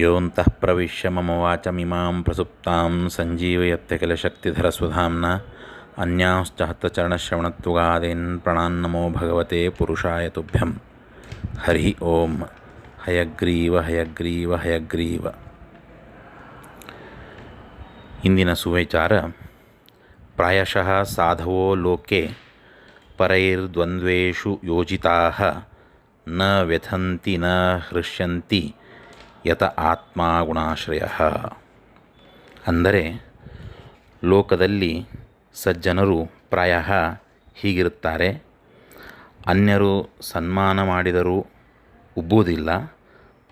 ಯೋऽन्तಃ ಪ್ರವಿಶ್ಯ ಮಮ ವಾಚಮಿಮಾಂ ಪ್ರಸುಪ್ತಾಂ ಸಂಜೀವಯತ್ಯ किल शक्तिधरस्वधाम्ना अन्यांश्च हस्तचरणश्रवणत्वगादीन् प्राणान्नमो भगवते पुरुषाय तुभ्यं. हरि ओಂ. ಹಯಗ್ರೀವ ಹಯಗ್ರೀವ ಹಯಗ್ರೀವ. ಇಂದಿನ ಸುವಿಚಾರ ಪ್ರಾಯಶಃ ಸಾಧವೋ ಲೋಕೆ ಪರೈರ್ದ್ವಂದ್ವೇಷು ಯೋಜಿತಾಃ ನ ವ್ಯಥಂತಿ ನ ಹೃಷ್ಯಂತಿ ಯತ ಆತ್ಮ ಗುಣಾಶ್ರಯಃ. ಅಂದರೆ ಲೋಕದಲ್ಲಿ ಸಜ್ಜನರು ಪ್ರಾಯ ಹೀಗಿರುತ್ತಾರೆ: ಅನ್ಯರು ಸನ್ಮಾನ ಮಾಡಿದರೂ ಉಬ್ಬುವುದಿಲ್ಲ,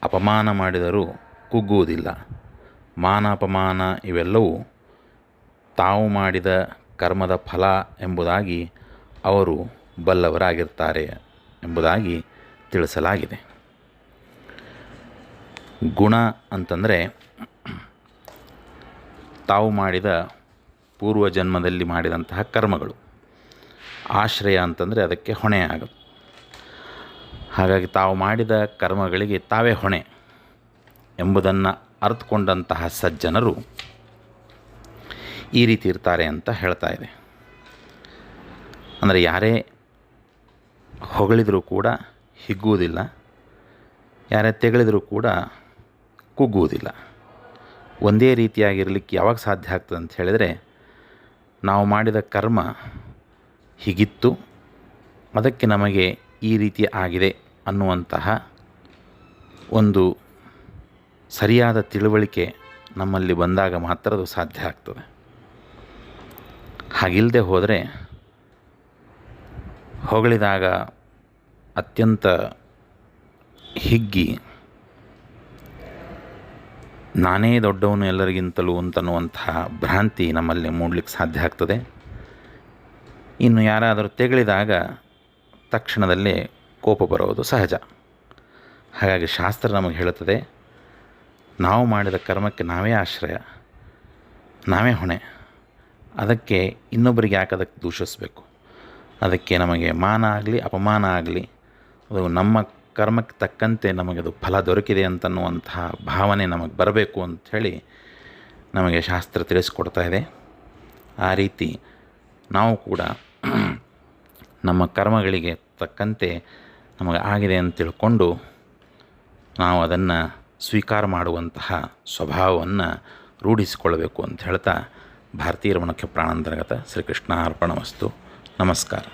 ಅಪಮಾನ ಮಾಡಿದರೂ ಕುಗ್ಗುವುದಿಲ್ಲ. ಮಾನ ಅಪಮಾನ ಇವೆಲ್ಲವೂ ತಾವು ಮಾಡಿದ ಕರ್ಮದ ಫಲ ಎಂಬುದಾಗಿ ಅವರು ಬಲ್ಲವರಾಗಿರ್ತಾರೆ ಎಂಬುದಾಗಿ ತಿಳಿಸಲಾಗಿದೆ. ಗುಣ ಅಂತಂದರೆ ತಾವು ಮಾಡಿದ ಪೂರ್ವಜನ್ಮದಲ್ಲಿ ಮಾಡಿದಂತಹ ಕರ್ಮಗಳು. ಆಶ್ರಯ ಅಂತಂದರೆ ಅದಕ್ಕೆ ಹೊಣೆ ಆಗೋದು. ಹಾಗಾಗಿ ತಾವು ಮಾಡಿದ ಕರ್ಮಗಳಿಗೆ ತಾವೇ ಹೊಣೆ ಎಂಬುದನ್ನು ಅರ್ಥಕೊಂಡಂತಹ ಸಜ್ಜನರು ಈ ರೀತಿ ಇರ್ತಾರೆ ಅಂತ ಹೇಳ್ತಾ ಇದೆ. ಅಂದರೆ ಯಾರೇ ಹೊಗಳಿದರೂ ಕೂಡ ಹಿಗ್ಗುವುದಿಲ್ಲ, ಯಾರೇ ತೆಗಳಿದರೂ ಕೂಡ ಕುಗ್ಗುವುದಿಲ್ಲ. ಒಂದೇ ರೀತಿಯಾಗಿರಲಿಕ್ಕೆ ಯಾವಾಗ ಸಾಧ್ಯ ಆಗ್ತದೆ ಅಂತ ಹೇಳಿದರೆ, ನಾವು ಮಾಡಿದ ಕರ್ಮ ಹೀಗಿತ್ತು, ಅದಕ್ಕೆ ನಮಗೆ ಈ ರೀತಿ ಆಗಿದೆ ಅನ್ನುವಂತಹ ಒಂದು ಸರಿಯಾದ ತಿಳುವಳಿಕೆ ನಮ್ಮಲ್ಲಿ ಬಂದಾಗ ಮಾತ್ರ ಅದು ಸಾಧ್ಯ ಆಗ್ತದೆ. ಹಾಗಿಲ್ಲದೆ ಹೋದರೆ ಹೊಗಳಿದಾಗ ಅತ್ಯಂತ ಹಿಗ್ಗಿ ನಾನೇ ದೊಡ್ಡವನು ಎಲ್ಲರಿಗಿಂತಲೂ ಅಂತನ್ನುವಂತಹ ಭ್ರಾಂತಿ ನಮ್ಮಲ್ಲಿ ಮೂಡಲಿಕ್ಕೆ ಸಾಧ್ಯ ಆಗ್ತದೆ. ಇನ್ನು ಯಾರಾದರೂ ತೆಗಳಿದಾಗ ತಕ್ಷಣದಲ್ಲೇ ಕೋಪ ಬರೋದು ಸಹಜ. ಹಾಗಾಗಿ ಶಾಸ್ತ್ರ ನಮಗೆ ಹೇಳುತ್ತದೆ, ನಾವು ಮಾಡಿದ ಕರ್ಮಕ್ಕೆ ನಾವೇ ಆಶ್ರಯ, ನಾವೇ ಹೊಣೆ. ಅದಕ್ಕೆ ಇನ್ನೊಬ್ಬರಿಗೆ ಯಾಕೆ ಅದಕ್ಕೆ ದೂಷಿಸಬೇಕು? ಅದಕ್ಕೆ ನಮಗೆ ಮಾನ ಆಗಲಿ ಅಪಮಾನ ಆಗಲಿ ಅದು ನಮ್ಮ ಕರ್ಮಕ್ಕೆ ತಕ್ಕಂತೆ ನಮಗದು ಫಲ ದೊರಕಿದೆ ಅಂತನ್ನುವಂತಹ ಭಾವನೆ ನಮಗೆ ಬರಬೇಕು ಅಂಥೇಳಿ ನಮಗೆ ಶಾಸ್ತ್ರ ತಿಳಿಸ್ಕೊಡ್ತಾ ಇದೆ. ಆ ರೀತಿ ನಾವು ಕೂಡ ನಮ್ಮ ಕರ್ಮಗಳಿಗೆ ತಕ್ಕಂತೆ ನಮಗೆ ಆಗಿದೆ ಅಂತ ತಿಳ್ಕೊಂಡು ನಾವು ಅದನ್ನು ಸ್ವೀಕಾರ ಮಾಡುವಂತಹ ಸ್ವಭಾವವನ್ನು ರೂಢಿಸಿಕೊಳ್ಳಬೇಕು ಅಂತ ಹೇಳ್ತಾ, ಭಾರತೀಯ ರಮಣಕ್ಕೆ ಪ್ರಾಣಾಂತರ್ಗತ ಶ್ರೀಕೃಷ್ಣ ಅರ್ಪಣಮಸ್ತು. ನಮಸ್ಕಾರ.